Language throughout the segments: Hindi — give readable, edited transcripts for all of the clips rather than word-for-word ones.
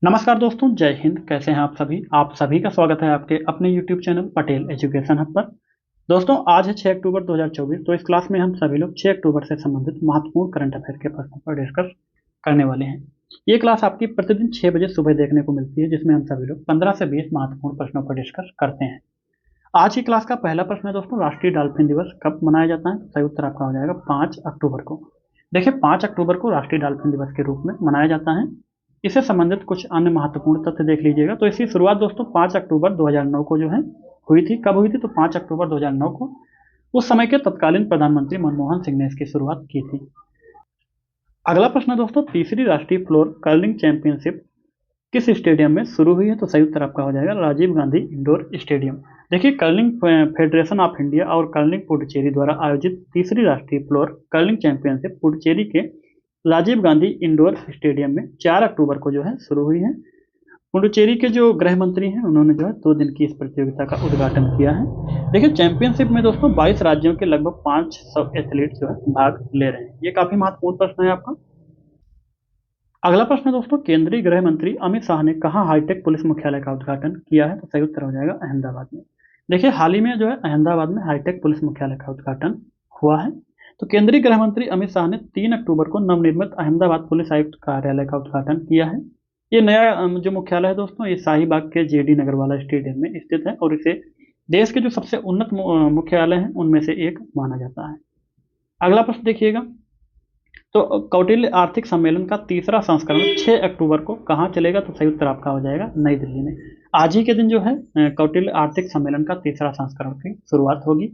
नमस्कार दोस्तों, जय हिंद। कैसे हैं आप सभी का स्वागत है आपके अपने YouTube channel Patel education hub पर। दोस्तों, आज है 6 अक्टूबर 2024। तो इस क्लास में हम सभी लोग 6 अक्टूबर से संबंधित महत्वपूर्ण करंट अफेयर के प्रश्नों पर डिस्कस करने वाले हैं। ये क्लास आपकी प्रतिदिन 6 बजे सुबह देखने को मिलती है, जिसमें हम सभी लोग 15 से 20 महत्वपूर्ण प्रश्नों पर डिस्कस करते हैं। आज की क्लास का पहला प्रश्न है दोस्तों, राष्ट्रीय डॉल्फिन दिवस कब मनाया जाता है? तो सही उत्तर आपका हो जाएगा 5 अक्टूबर को। देखिए, 5 अक्टूबर को राष्ट्रीय डॉल्फिन दिवस के रूप में मनाया जाता है। इससे संबंधित कुछ अन्य महत्वपूर्ण तथ्य देख लीजिएगा। तो इसकी शुरुआत दोस्तों 5 अक्टूबर 2009 को जो है हुई थी। कब हुई थी? तो 5 अक्टूबर 2009 को उस समय के तत्कालीन प्रधानमंत्री मनमोहन सिंह ने इसकी शुरुआत की थी। अगला प्रश्न है दोस्तों, तीसरी राष्ट्रीय फ्लोर कर्लिंग चैंपियनशिप किस स्टेडियम में शुरू हुई है? तो सही उत्तर आपका हो जाएगा राजीव गांधी इंडोर स्टेडियम। देखिए, कर्लिंग फेडरेशन ऑफ इंडिया और कर्लिंग पुडुचेरी द्वारा आयोजित तीसरी राष्ट्रीय फ्लोर कर्लिंग चैंपियनशिप पुडुचेरी के राजीव गांधी इंडोर स्टेडियम में 4 अक्टूबर को जो है शुरू हुई है। पुडुचेरी के जो गृह मंत्री हैं, उन्होंने जो है 2 दिन की इस प्रतियोगिता का उद्घाटन किया है। देखिए, चैंपियनशिप में दोस्तों 22 राज्यों के लगभग 500 एथलीट जो है भाग ले रहे हैं। ये काफी महत्वपूर्ण प्रश्न है आपका। अगला प्रश्न है दोस्तों, केंद्रीय गृह मंत्री अमित शाह ने कहाँ हाईटेक पुलिस मुख्यालय का उद्घाटन किया है? तो सही उत्तर हो जाएगा अहमदाबाद में। देखिए, हाल ही में जो है अहमदाबाद में हाईटेक पुलिस मुख्यालय का उद्घाटन हुआ है। तो केंद्रीय गृह मंत्री अमित शाह ने 3 अक्टूबर को नवनिर्मित अहमदाबाद पुलिस आयुक्त कार्यालय का उद्घाटन किया है। ये नया जो मुख्यालय है दोस्तों, ये शाहीबाग के जेडी नगर वाला स्टेडियम में स्थित है और इसे देश के जो सबसे उन्नत मुख्यालय हैं उनमें से एक माना जाता है। अगला प्रश्न देखिएगा, तो कौटिल्य आर्थिक सम्मेलन का तीसरा संस्करण 6 अक्टूबर को कहाँ चलेगा? तो सही उत्तर आपका हो जाएगा नई दिल्ली में। आज ही के दिन जो है कौटिल्य आर्थिक सम्मेलन का तीसरा संस्करण की शुरुआत होगी।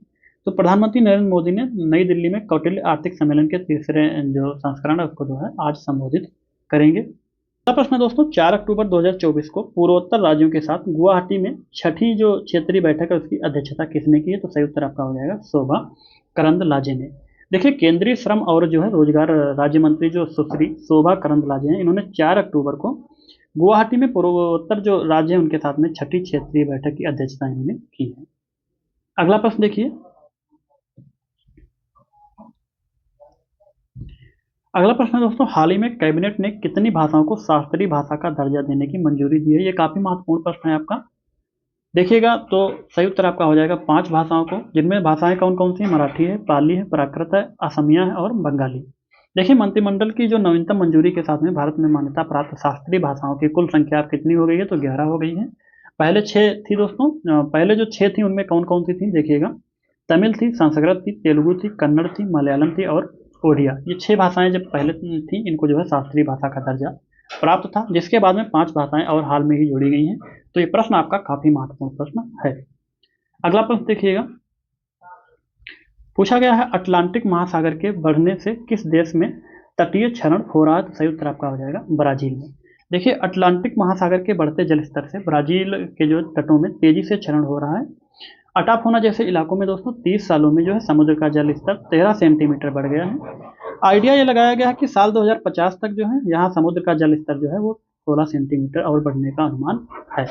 तो प्रधानमंत्री नरेंद्र मोदी ने नई दिल्ली में कौटिल्य आर्थिक सम्मेलन के तीसरे जो संस्करण है उसको जो है आज संबोधित करेंगे। अगला प्रश्न है दोस्तों, 4 अक्टूबर 2024 को पूर्वोत्तर राज्यों के साथ गुवाहाटी में छठी जो क्षेत्रीय बैठक है उसकी अध्यक्षता किसने की है? तो सही उत्तर आपका हो जाएगा शोभा करंदलाजे ने। देखिए, केंद्रीय श्रम और जो है रोजगार राज्य मंत्री जो सुश्री शोभा करंदलाजे हैं, इन्होंने 4 अक्टूबर को गुवाहाटी में पूर्वोत्तर जो राज्य हैं उनके साथ में छठी क्षेत्रीय बैठक की अध्यक्षता इन्होंने की है। अगला प्रश्न देखिए, अगला प्रश्न है दोस्तों, हाल ही में कैबिनेट ने कितनी भाषाओं को शास्त्रीय भाषा का दर्जा देने की मंजूरी दी है? ये काफी महत्वपूर्ण प्रश्न है आपका। देखिएगा, तो सही उत्तर आपका हो जाएगा 5 भाषाओं को, जिनमें भाषाएं कौन कौन सी हैं? मराठी है, पाली है, प्राकृत है, असमिया है और बंगाली। देखिए, मंत्रिमंडल की जो नवीनतम मंजूरी के साथ में भारत में मान्यता प्राप्त शास्त्रीय भाषाओं की कुल संख्या कितनी हो गई है? तो 11 हो गई है। पहले 6 थी दोस्तों। पहले जो 6 थी उनमें कौन कौन सी थी देखिएगा, तमिल थी, संस्कृत थी, तेलुगु थी, कन्नड़ थी, मलयालम थी और ओडिया। ये 6 भाषाएं जब पहले थी, इनको जो है शास्त्रीय भाषा का दर्जा प्राप्त था, जिसके बाद में 5 भाषाएं और हाल में ही जोड़ी गई हैं। तो ये प्रश्न आपका काफी महत्वपूर्ण प्रश्न है। अगला प्रश्न देखिएगा, पूछा गया है अटलांटिक महासागर के बढ़ने से किस देश में तटीय क्षरण हो रहा है? तो सही उत्तर आपका हो जाएगा ब्राजील में। देखिए, अटलांटिक महासागर के बढ़ते जल स्तर से ब्राजील के जो तटों में तेजी से क्षरण हो रहा है। अटाफोना जैसे इलाकों में दोस्तों 30 सालों में जो है समुद्र का जल स्तर 13 सेंटीमीटर बढ़ गया है। आइडिया ये लगाया गया है कि साल 2050 तक जो है यहाँ समुद्र का जल स्तर जो है वो 16 सेंटीमीटर और बढ़ने का अनुमान है।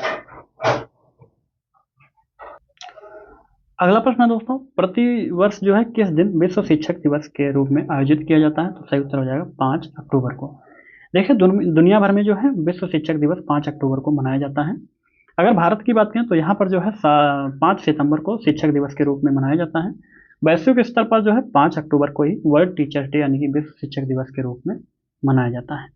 अगला प्रश्न है दोस्तों, प्रति वर्ष जो है किस दिन विश्व शिक्षक दिवस के रूप में आयोजित किया जाता है? तो सही उत्तर हो जाएगा 5 अक्टूबर को। देखिए, दुनिया भर में जो है विश्व शिक्षक दिवस 5 अक्टूबर को मनाया जाता है। अगर भारत की बात करें तो यहाँ पर जो है 5 सितंबर को शिक्षक दिवस के रूप में मनाया जाता है। वैश्विक स्तर पर जो है 5 अक्टूबर को ही वर्ल्ड टीचर्स डे यानी कि विश्व शिक्षक दिवस के रूप में मनाया जाता है।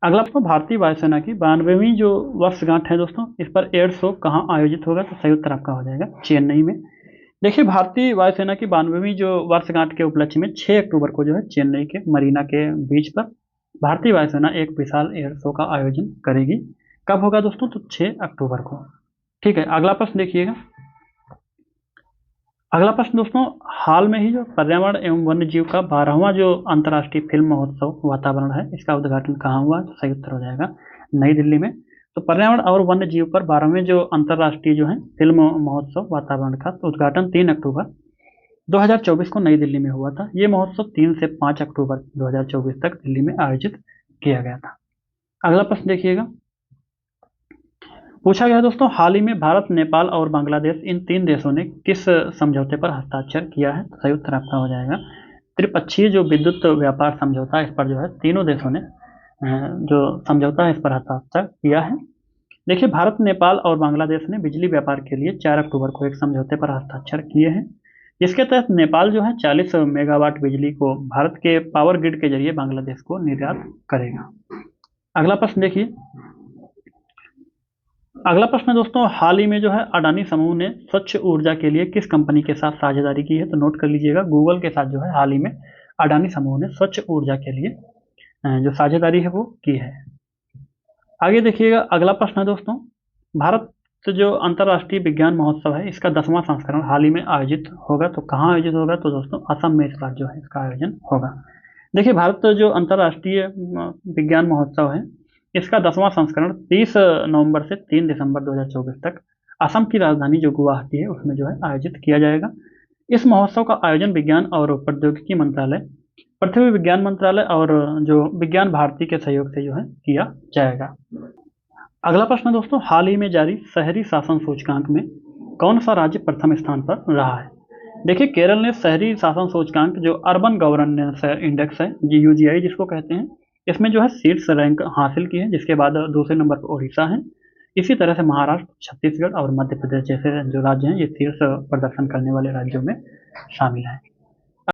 अगला प्रश्न, भारतीय वायुसेना की 92वीं जो वर्षगांठ है दोस्तों, इस पर एयर शो कहाँ आयोजित होगा? तो सही उत्तर आपका हो जाएगा चेन्नई में। देखिए, भारतीय वायुसेना की 92वीं जो वर्षगांठ के उपलक्ष्य में 6 अक्टूबर को जो है चेन्नई के मरीना के बीच पर भारतीय वायुसेना एक विशाल एयर शो का आयोजन करेगी। कब होगा दोस्तों? तो 6 अक्टूबर को। ठीक है, अगला प्रश्न देखिएगा। अगला प्रश्न दोस्तों, हाल में ही जो पर्यावरण एवं वन्य जीव का 12वां जो अंतर्राष्ट्रीय फिल्म महोत्सव वातावरण है, इसका उद्घाटन कहाँ हुआ? तो सही उत्तर हो जाएगा नई दिल्ली में। तो पर्यावरण और वन्य जीव पर 12वें जो अंतर्राष्ट्रीय जो है फिल्म महोत्सव वातावरण का उद्घाटन 3 अक्टूबर 2024 को नई दिल्ली में हुआ था। ये महोत्सव 3 से 5 अक्टूबर 2024 तक दिल्ली में आयोजित किया गया था। अगला प्रश्न देखिएगा, पूछा गया दोस्तों, हाल ही में भारत, नेपाल और बांग्लादेश इन 3 देशों ने किस समझौते पर हस्ताक्षर किया है? तो सही उत्तर आपका हो जाएगा त्रिपक्षीय जो विद्युत व्यापार समझौता, इस पर जो है तीनों देशों ने जो समझौता है इस पर हस्ताक्षर किया है। देखिए, भारत, नेपाल और बांग्लादेश ने बिजली व्यापार के लिए 4 अक्टूबर को एक समझौते पर हस्ताक्षर किए हैं, जिसके तहत नेपाल जो है 40 मेगावाट बिजली को भारत के पावर ग्रिड के जरिए बांग्लादेश को निर्यात करेगा। अगला प्रश्न देखिए। अगला प्रश्न दोस्तों, हाल ही में जो है अडानी समूह ने स्वच्छ ऊर्जा के लिए किस कंपनी के साथ साझेदारी की है? तो नोट कर लीजिएगा, गूगल के साथ जो है हाल ही में अडानी समूह ने स्वच्छ ऊर्जा के लिए जो साझेदारी है वो की है। आगे देखिएगा, अगला प्रश्न है दोस्तों, भारत जो अंतर्राष्ट्रीय विज्ञान महोत्सव है इसका 10वां संस्करण हाल ही में आयोजित होगा। तो कहाँ आयोजित होगा? तो दोस्तों असम में इस बार जो है इसका आयोजन होगा। देखिए, भारत जो अंतर्राष्ट्रीय विज्ञान महोत्सव है इसका 10वां संस्करण 30 नवंबर से 3 दिसंबर 2024 तक असम की राजधानी जो गुवाहाटी है उसमें जो है आयोजित किया जाएगा। इस महोत्सव का आयोजन विज्ञान और प्रौद्योगिकी मंत्रालय, पृथ्वी विज्ञान मंत्रालय और जो विज्ञान भारती के सहयोग से जो है किया जाएगा। अगला प्रश्न दोस्तों, हाल ही में जारी शहरी शासन सूचकांक में कौन सा राज्य प्रथम स्थान पर रहा है? देखिए, केरल ने शहरी शासन सूचकांक जो अर्बन गवर्नेंस इंडेक्स है यूजीआई जिसको कहते हैं, इसमें जो है शीर्ष रैंक हासिल की है, जिसके बाद दूसरे नंबर पर ओडिशा है। इसी तरह से महाराष्ट्र, छत्तीसगढ़ और मध्य प्रदेश जैसे जो राज्य हैं ये शीर्ष प्रदर्शन करने वाले राज्यों में शामिल हैं।